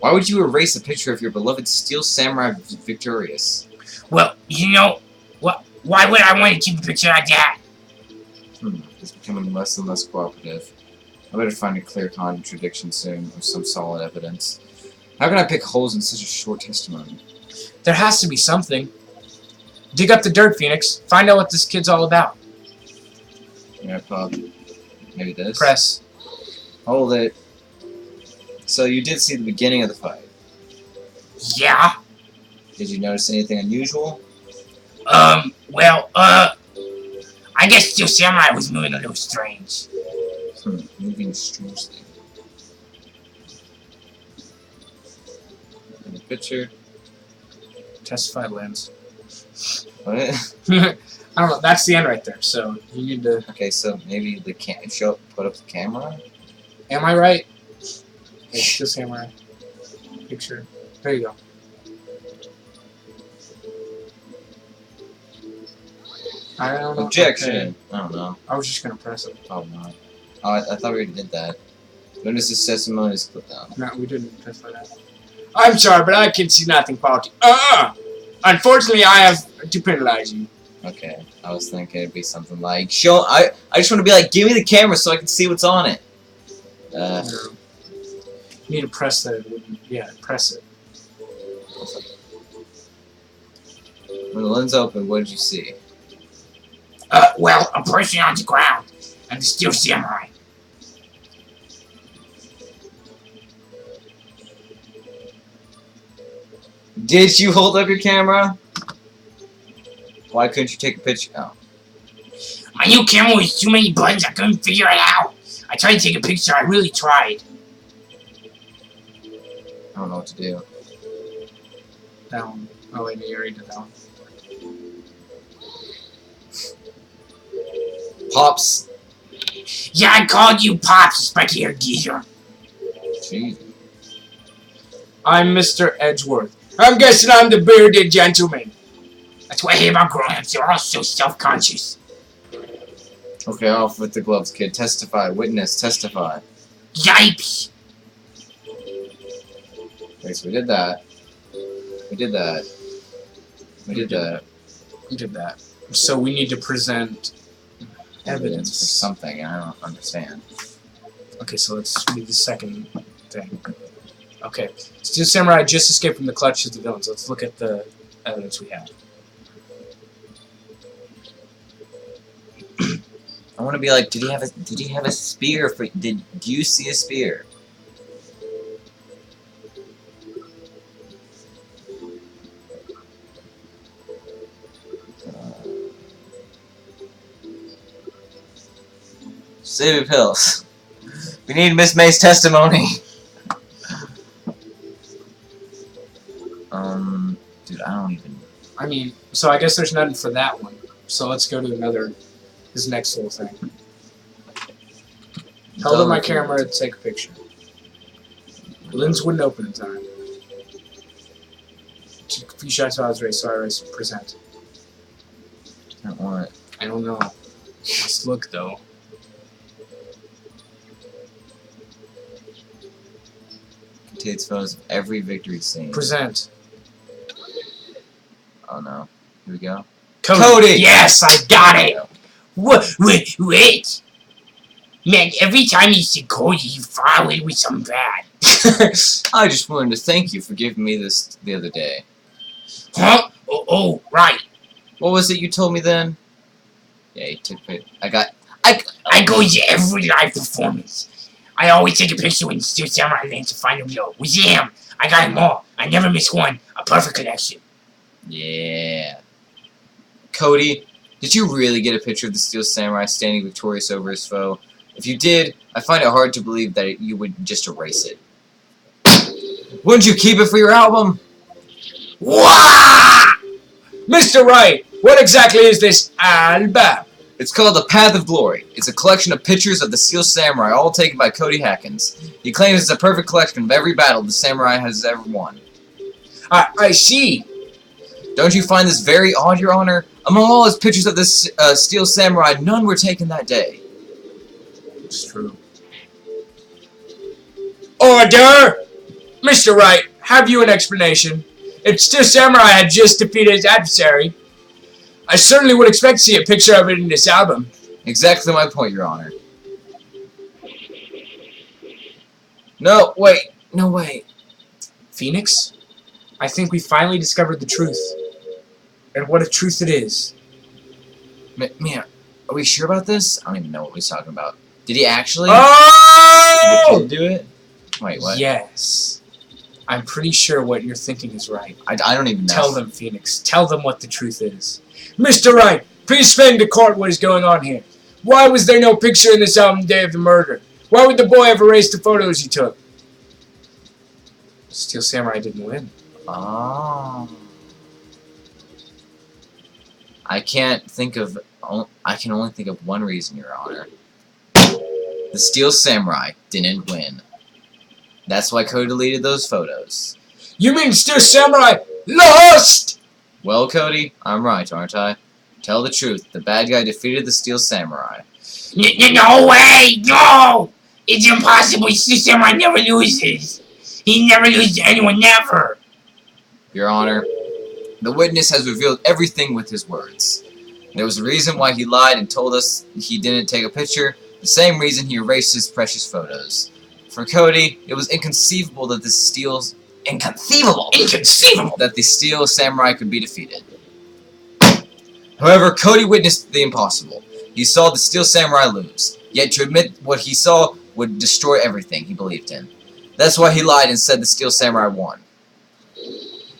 Why would you erase a picture of your beloved Steel Samurai victorious? well, you know, why would I want to keep a picture like that? It's becoming less and less cooperative. I better find a clear contradiction soon, or some solid evidence. How can I pick holes in such a short testimony? There has to be something. Dig up the dirt, Phoenix. Find out what this kid's all about. Yeah, Pop. Maybe this? Press. Hold it. So you did see the beginning of the fight. Yeah, Did you notice anything unusual? well, I guess Steel Samurai was moving a little strange. Moving strangely. In the picture. Testify lens. What? I don't know. That's the end right there. So you need to. Okay, so maybe the put up the camera? Am I right? It's Steel Samurai. Picture. There you go. I don't know. Objection! Okay. I don't know. I was just gonna press it. Probably not. Oh, I thought we already did that. Notice his testimony is clipped down. No, we didn't testify that. I'm sorry, but I can see nothing faulty. Unfortunately, I have to penalize you. Okay, I was thinking it'd be something like, show. I just want to be like, give me the camera so I can see what's on it. No. You need to press that. Yeah, press it. When the lens opened, what did you see? Well, a person on the ground and the steel samurai. Did you hold up your camera? Why couldn't you take a picture? Oh. My new camera was too many buttons, I couldn't figure it out. I tried to take a picture, I really tried. I don't know what to do. Down. Oh wait, you already did that one. Pops. Yeah, I called you Pops, spiky-haired geezer. Jeez. I'm Mr. Edgeworth. I'm guessing I'm the bearded gentleman. That's what I hate about grown-ups, they're all so self-conscious. Okay, off with the gloves, kid. Testify. Witness. Testify. Yipes! Okay, so we did that. We did that. We did that. You did that. So we need to present Evidence for evidence. something, and I don't understand. Okay, so let's read the second thing. Okay. Steel Samurai just escaped from the clutches of the villains. Let's look at the evidence we have. I want to be like, did he have a spear? Did you see a spear? Save your pills. We need Miss May's testimony. Dude, I don't even. I mean, so I guess there's nothing for that one. So let's go to another, this next little thing. Held up my camera to take a picture. The lens wouldn't open in time. Took a few shots while I was ready, so I was present. I don't want it. I don't know. Let's look though. Contains photos of every victory scene. Present. Oh no. Here we go. Cody! Yes, I got it! Wait! Man, every time you see Cody, you file it with something bad. I just wanted to thank you for giving me this the other day. Huh? Oh, right. What was it you told me then? Yeah, you took it. I go to every live performance. I always take a picture when Steel Samurai lands to find him low. With him, I got them all. I never miss one. A perfect connection. Yeah. Cody, did you really get a picture of the Steel Samurai standing victorious over his foe? If you did, I find it hard to believe that you would just erase it. Wouldn't you keep it for your album? Wah! Mr. Wright, what exactly is this album? It's called The Path of Glory. It's a collection of pictures of the Steel Samurai, all taken by Cody Hackins. He claims it's a perfect collection of every battle the samurai has ever won. I see. Don't you find this very odd, Your Honor? Among all his pictures of this Steel Samurai, none were taken that day. It's true. Order! Mr. Wright, have you an explanation? If Steel Samurai had just defeated his adversary, I certainly would expect to see a picture of it in this album. Exactly my point, Your Honor. No, wait. No, wait. Phoenix, I think we finally discovered the truth. And what a truth it is. Man, are we sure about this? I don't even know what he's talking about. Did he actually? Oh! Did the kid do it? Wait, what? Yes. I'm pretty sure what you're thinking is right. I don't even know. Tell them, Phoenix. Tell them what the truth is. Mr. Wright, please explain to court what is going on here. Why was there no picture in this album the day of the murder? Why would the boy have erased the photos he took? Steel Samurai didn't win. Oh. I can only think of one reason, Your Honor. The Steel Samurai didn't win. That's why Cody deleted those photos. You mean Steel Samurai lost? Well, Cody, I'm right, aren't I? Tell the truth. The bad guy defeated the Steel Samurai. No way! No! It's impossible. Steel Samurai never loses. He never loses to anyone, never. Your Honor, the witness has revealed everything with his words. There was a reason why he lied and told us he didn't take a picture, the same reason he erased his precious photos. For Cody, it was inconceivable that the Steel Samurai could be defeated. However, Cody witnessed the impossible. He saw the Steel Samurai lose, yet to admit what he saw would destroy everything he believed in. That's why he lied and said the Steel Samurai won.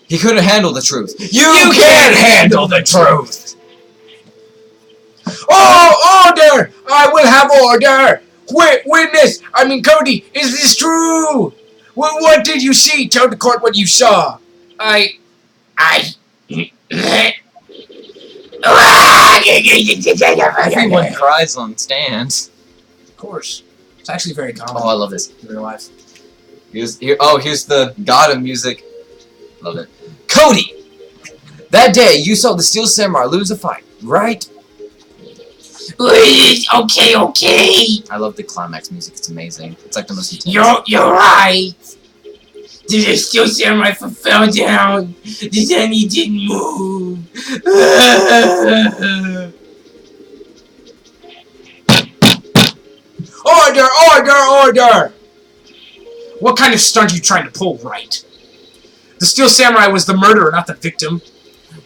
He couldn't handle the truth. You can't handle the truth! Oh, order! I will have order! Witness! Cody, is this true? What did you see? Tell the court what you saw. Everyone cries on stands. Of course. It's actually very common. Oh, I love this. In real life. Here's the god of music. Love it. Cody! That day, you saw the Steel Samurai lose a fight, right? Okay. I love the climax music. It's amazing. It's like the most intense. You're right. The Steel Samurai fell down. Then he didn't move. Order! What kind of stunt are you trying to pull, Wright? The Steel Samurai was the murderer, not the victim.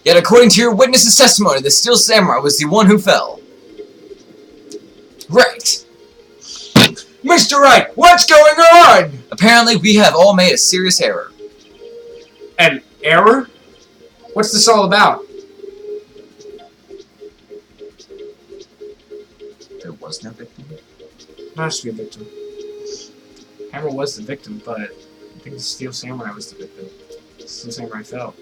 Yet according to your witness's testimony, the Steel Samurai was the one who fell. Right. Mr. Wright, what's going on? Apparently, we have all made a serious error. An error? What's this all about? There was no victim? Not to be a victim. Hammer was the victim, but I think the Steel Samurai was the victim. The Steel Samurai fell.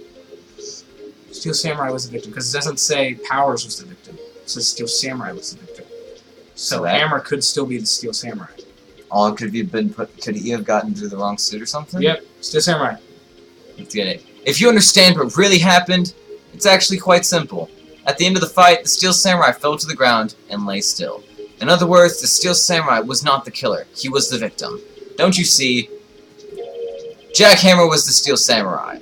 Steel Samurai was the victim, because it doesn't say Powers was the victim. It says Steel Samurai was the victim. So Hammer could still be the Steel Samurai. Oh, could he have gotten into the wrong suit or something? Yep, Steel Samurai. Let's get it. If you understand what really happened, it's actually quite simple. At the end of the fight, the Steel Samurai fell to the ground and lay still. In other words, the Steel Samurai was not the killer. He was the victim. Don't you see? Jack Hammer was the Steel Samurai.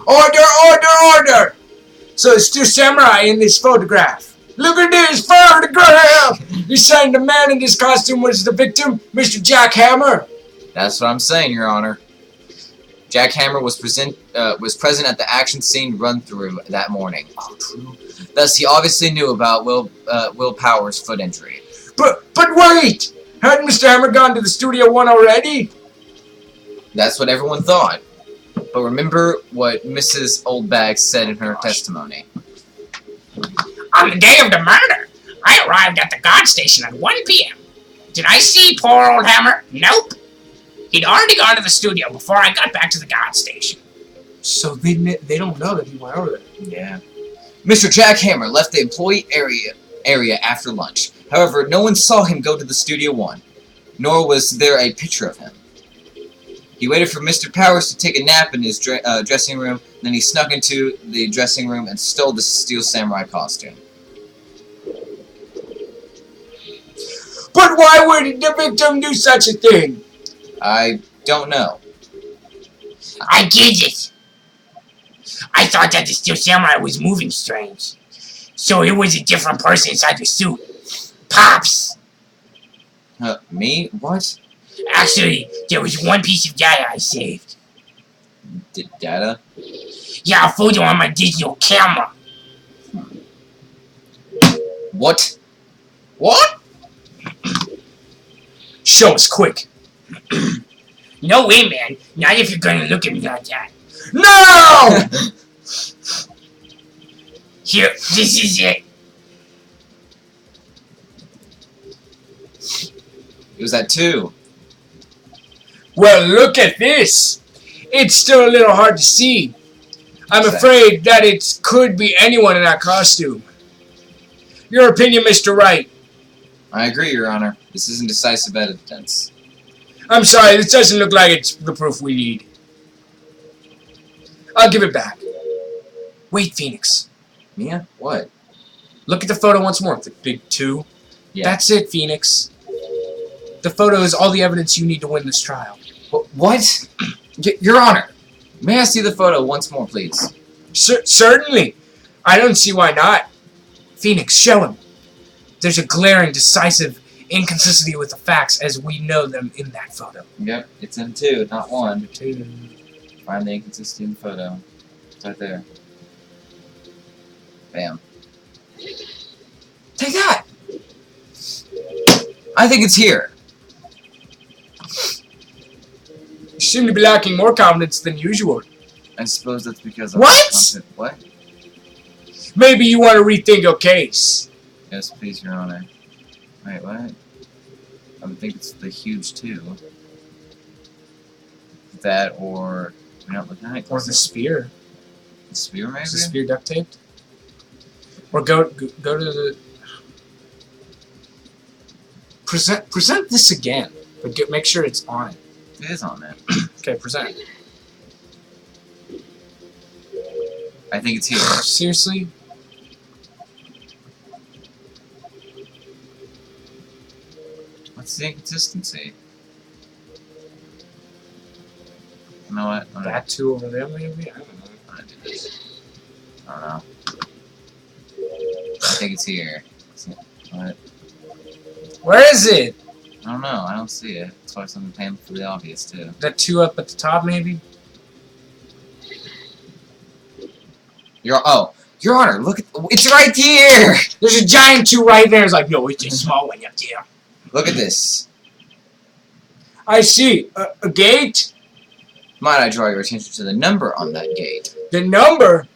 Order! So it's Steel Samurai in this photograph. Look at this photograph! You're saying the man in this costume was the victim, Mr. Jack Hammer? That's what I'm saying, Your Honor. Jack Hammer was present at the action scene run-through that morning. Oh, true. Thus, he obviously knew about Will Powers' foot injury. But wait! Hadn't Mr. Hammer gone to the Studio One already? That's what everyone thought. But remember what Mrs. Oldbag said in her testimony. On the day of the murder, I arrived at the guard station at 1 p.m. Did I see poor old Hammer? Nope. He'd already gone to the studio before I got back to the guard station. So they don't know that he went over there. Yeah. Mr. Jack Hammer left the employee area after lunch. However, no one saw him go to the Studio One, nor was there a picture of him. He waited for Mr. Powers to take a nap in his dressing room, then he snuck into the dressing room and stole the Steel Samurai costume. But why would the victim do such a thing? I don't know. I get it. I thought that the Steel Samurai was moving strange. So it was a different person inside the suit. Pops! Me? What? Actually, there was one piece of data I saved. Data? Yeah, a photo on my digital camera. What? What? Show us quick. No way, man. Not if you're gonna look at me like that. No! Here, this is it. It was at 2. Well, look at this. It's still a little hard to see. I'm afraid that it could be anyone in that costume. Your opinion, Mr. Wright? I agree, Your Honor. This isn't decisive evidence. I'm sorry, this doesn't look like it's the proof we need. I'll give it back. Wait, Phoenix. Mia? What? Look at the photo once more. The big 2. Yeah. That's it, Phoenix. The photo is all the evidence you need to win this trial. What? Your Honor, may I see the photo once more, please? Certainly. I don't see why not. Phoenix, show him. There's a glaring, decisive inconsistency with the facts as we know them in that photo. Yep, it's in 2, not 1. 2. Find the inconsistency in the photo. It's right there. Bam. Take that! I think it's here. You seem to be lacking more confidence than usual. I suppose that's because What? What? Maybe you want to rethink your case. Yes, please, Your Honor. Wait, what? I would think it's the huge 2. That or... We're not looking at it. Or the spear. The spear, maybe? Is the spear duct taped? Or go to the... Present this again, but make sure it's on it. It is on it. Okay, present. I think it's here. Seriously? What's the inconsistency? You know what? That 2 over there, maybe? I don't know. I'm gonna do this. I don't know. I think it's here. What? Where is it? I don't know. I don't see it. That's why something painfully obvious too. That 2 up at the top, maybe? Your Honor, look at it's right here. There's a giant 2 right there. It's like, no, it's a small one up there. Look at this. I see. A gate? Might I draw your attention to the number on that gate? The number?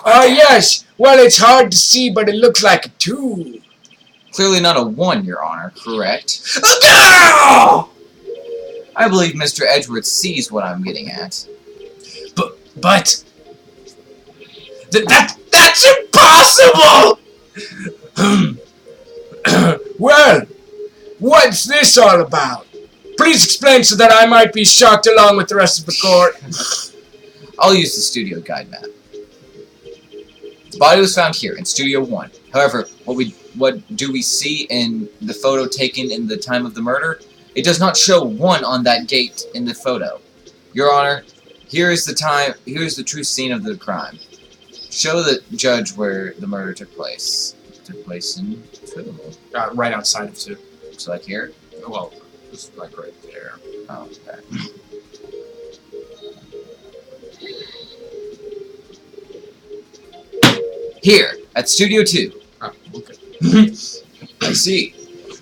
Oh, yes. Well, it's hard to see, but it looks like a 2. Clearly not a 1, Your Honor. Correct. No! I believe Mr. Edwards sees what I'm getting at. But that's impossible! Well, what's this all about? Please explain so that I might be shocked along with the rest of the court. I'll use the studio guide map. The body was found here in Studio 1. However, what do we see in the photo taken in the time of the murder? It does not show 1 on that gate in the photo. Your Honor, here is the true scene of the crime. Show the judge where the murder took place. It took place in 2. Right outside of 2. So like here? Well, just like right there. Oh, okay. Here, at Studio 2. Oh, okay. I see.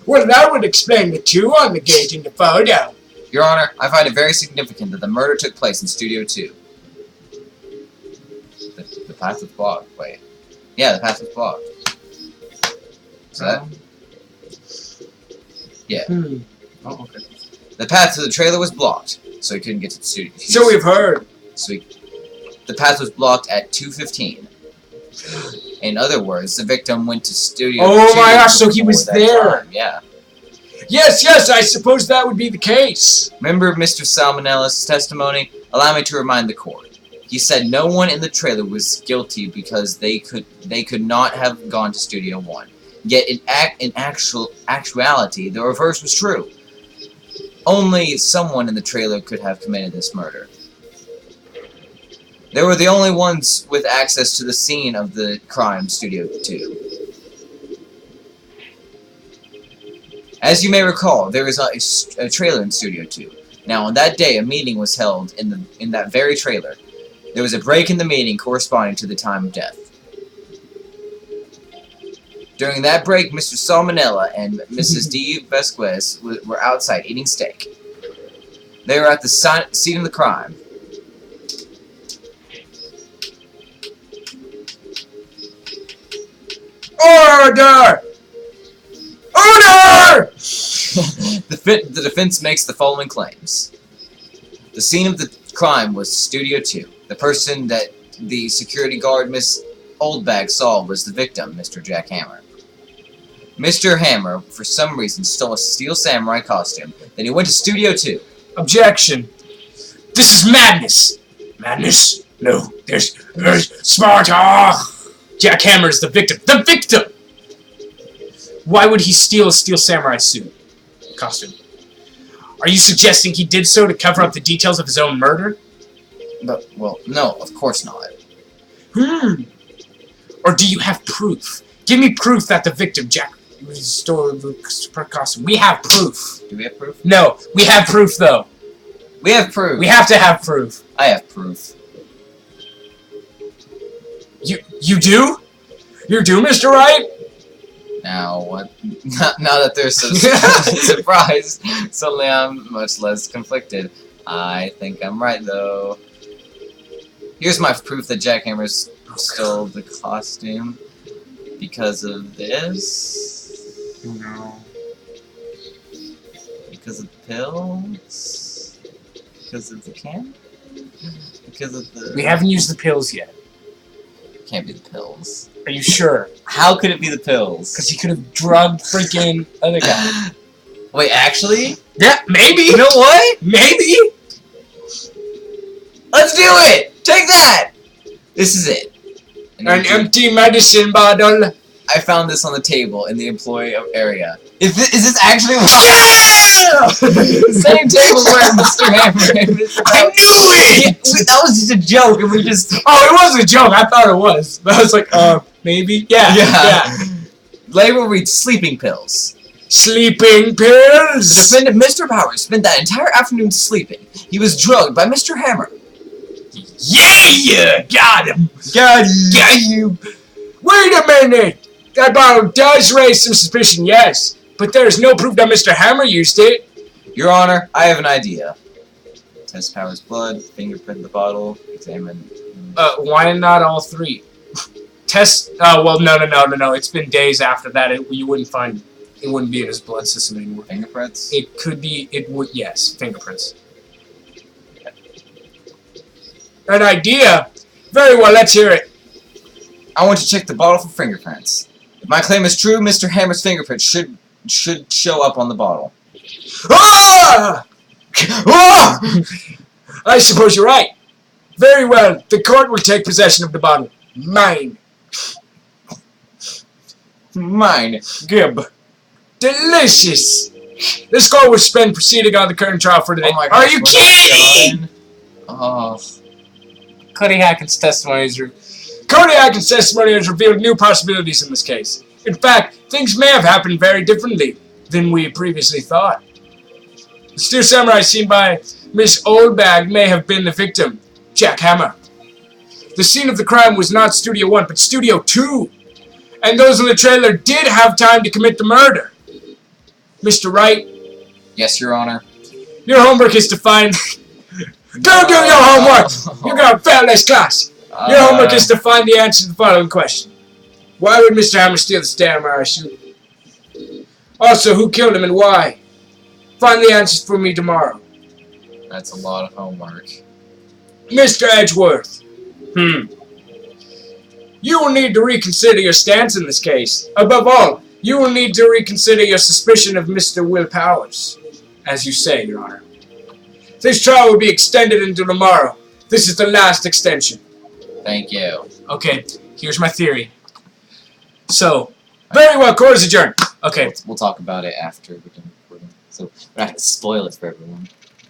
Well, that would explain the 2 on the gate in the photo. Your Honor, I find it very significant that the murder took place in Studio 2. The path was blocked. Wait. Yeah, the path was blocked. Is that? Yeah. Oh, okay. The path to the trailer was blocked, so he couldn't get to the studio. So we've heard. The path was blocked at 2:15. In other words, the victim went to Studio 2. Oh my gosh, so he before was that there. time. Yeah. Yes, I suppose that would be the case. Remember Mr. Salmonella's testimony? Allow me to remind the court. He said no one in the trailer was guilty because they could not have gone to Studio 1. Yet in actuality, the reverse was true. Only someone in the trailer could have committed this murder. They were the only ones with access to the scene of the crime, Studio 2. As you may recall, there is a trailer in Studio 2. Now, on that day, a meeting was held in that very trailer. There was a break in the meeting corresponding to the time of death. During that break, Mr. Salmonella and Mrs. D. Vasquez were outside eating steak. They were at the scene of the crime. Order! Order! The defense makes the following claims. The scene of the crime was Studio 2. The person that the security guard, Miss Oldbag, saw was the victim, Mr. Jack Hammer. Mr. Hammer, for some reason, stole a steel samurai costume. Then he went to Studio 2. Objection. This is madness. Madness? No, there's Sparta! Jack Hammer is the victim. The victim! Why would he steal a Steel Samurai suit? Costume. Are you suggesting he did so to cover up the details of his own murder? But, well, no, of course not. Or do you have proof? Give me proof that the victim, Jack, stole the costume. We have proof. Do we have proof? No, we have proof, though. We have proof. We have to have proof. I have proof. You do? You do, Mr. Wright? Now, what? Now that they're so surprised, suddenly I'm much less conflicted. I think I'm right, though. Here's my proof that Jackhammer stole the costume. Because of this? No. Because of the pills? Because of the can? Because of the... We haven't used the pills yet. Can't be the pills. Are you sure? How could it be the pills? Because he could have drugged freaking other guy. Wait, actually? Yeah, maybe. You know what? Maybe. Let's do it! Take that! This is it. An empty medicine bottle. I found this on the table in the employee area. Is this actually what? Yeah! Same table where Mr. Hammer and Mr. I knew it! That was just a joke, and we just... Oh, it was a joke. I thought it was. But I was like, maybe? Yeah. Label reads sleeping pills. Sleeping pills? The defendant, Mr. Powers, spent that entire afternoon sleeping. He was drugged by Mr. Hammer. Yeah! Got him! Got you! Wait a minute! That bottle does raise some suspicion, yes. But there's no proof that Mr. Hammer used it. Your Honor, I have an idea. Test Powers' blood, fingerprint the bottle, examine... Why not all three? Test... well, no. It's been days after that. You wouldn't find... It wouldn't be in his blood system anymore. Fingerprints? It could be... It would... Yes, fingerprints. An idea? Very well, let's hear it. I want to check the bottle for fingerprints. If my claim is true, Mr. Hammer's fingerprints should show up on the bottle. Ah! Ah! I suppose you're right. Very well, the court will take possession of the bottle. Mine. Mine. Gib. Delicious. This court will spend proceeding on the current trial for today. Oh my gosh, are you kidding? Oh. Cody Hackins' testimony has revealed new possibilities in this case. In fact, things may have happened very differently than we previously thought. The Steel Samurai seen by Miss Oldbag may have been the victim, Jack Hammer. The scene of the crime was not Studio 1, but Studio 2. And those in the trailer did have time to commit the murder. Mr. Wright? Yes, Your Honor. Your homework is to find... Go do your homework! You're gonna fail this class! Your homework is to find the answer to the following question. Why would Mr. Hammer steal the Samurai suit? Also, who killed him and why? Find the answers for me tomorrow. That's a lot of homework. Mr. Edgeworth. You will need to reconsider your stance in this case. Above all, you will need to reconsider your suspicion of Mr. Will Powers. As you say, Your Honor. This trial will be extended until tomorrow. This is the last extension. Thank you. Okay, here's my theory. So, very well, court is adjourned. Okay. We'll talk about it after we're done recording. So, we don't have to spoil it for everyone.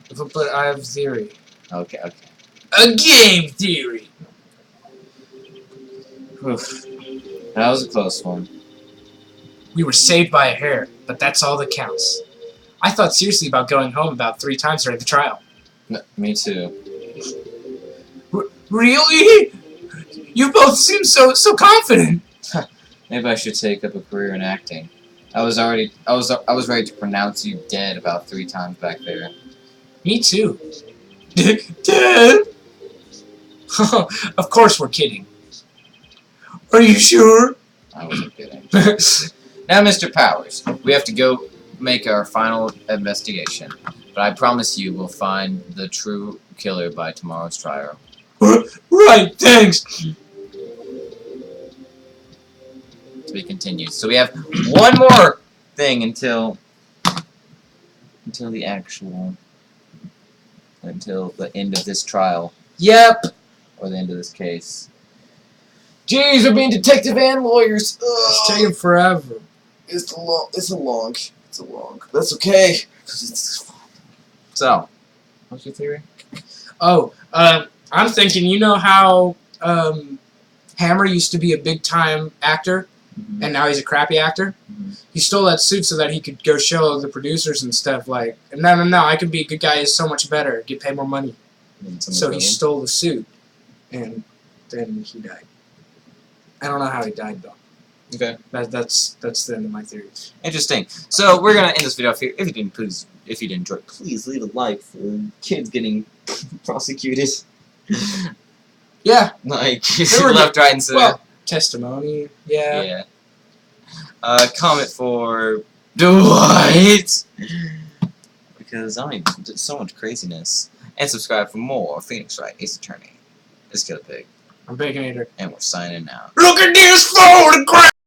But I have a theory. Okay. A game theory! Oof. That was a close one. We were saved by a hair, but that's all that counts. I thought seriously about going home about 3 times during the trial. No, me too. Really? You both seem so confident. Maybe I should take up a career in acting. I was ready to pronounce you dead about 3 times back there. Me too. Dead? Of course we're kidding. Are you sure? I wasn't kidding. Now, Mr. Powers, we have to go make our final investigation. But I promise you we'll find the true killer by tomorrow's trial. Right, thanks. To be continued. So we have one more thing until the end of this trial. Yep. Or the end of this case. Jeez, we're being detective and lawyers. Ugh. It's taking forever. It's a long. That's okay. 'Cause it's fun. So, What's your theory? Oh, I'm thinking, you know how Hammer used to be a big-time actor, and now he's a crappy actor? He stole that suit so that he could go show the producers and stuff, like, no, I can be a good guy, is so much better, get paid more money. So he stole the suit, and then he died. I don't know how he died, though. Okay. That's the end of my theory. Interesting. So we're gonna end this video off here. If you did enjoy, please leave a like for kids getting prosecuted. Yeah. Like were left, right, and center. Well, testimony. Yeah. Comment for Dwight because I mean, there's so much craziness. And subscribe for more Phoenix Wright, Ace Attorney. It's KillerKilp, I'm Baconator. and we're signing out. Look at this photograph!